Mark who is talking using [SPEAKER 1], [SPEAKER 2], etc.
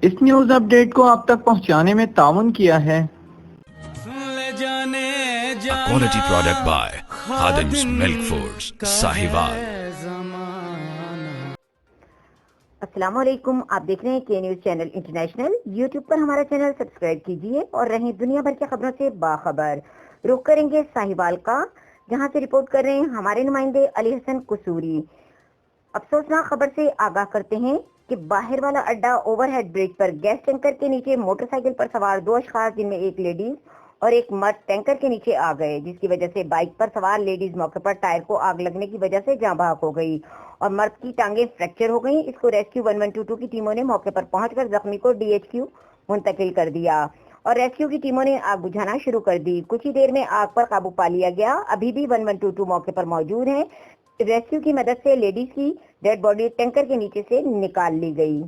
[SPEAKER 1] اس news update کو آپ تک پہنچانے میں تعاون کیا ہے
[SPEAKER 2] A quality product by Khadim's Milk Foods, Sahiwal.
[SPEAKER 3] السلام علیکم، آپ دیکھ رہے ہیں کے نیوز چینل انٹرنیشنل۔ یوٹیوب پر ہمارا چینل سبسکرائب کیجئے اور رہیں دنیا بھر کی خبروں سے باخبر۔ رخ کریں گے ساہیوال کا، جہاں سے رپورٹ کر رہے ہیں ہمارے نمائندے علی حسن قصوری۔ افسوسناک خبر سے آگاہ کرتے ہیں کہ باہر والا اڈا اوور ہیڈ برج پر گیس ٹینکر کے نیچے موٹر سائیکل پر سوار 2 اشخاص جن میں ایک لیڈیز اور ایک مرد ٹینکر کے نیچے آ گئے، جس کی وجہ سے بائک پر سوار لیڈیز موقع پر ٹائر کو آگ لگنے کی وجہ سے جاں بحق ہو گئی اور مرد کی ٹانگیں فریکچر ہو گئیں۔ اس کو ریسکیو 1122 کی ٹیموں نے موقع پر پہنچ کر زخمی کو DHQ منتقل کر دیا اور ریسکیو کی ٹیموں نے آگ بجھانا شروع کر دی۔ کچھ ہی دیر میں آگ پر قابو پا لیا گیا۔ ابھی بھی 1122 موقع پر موجود ہیں۔ ریسکیو کی مدد سے لیڈیز کی ڈیڈ باڈی ٹینکر کے نیچے سے نکال لی گئی۔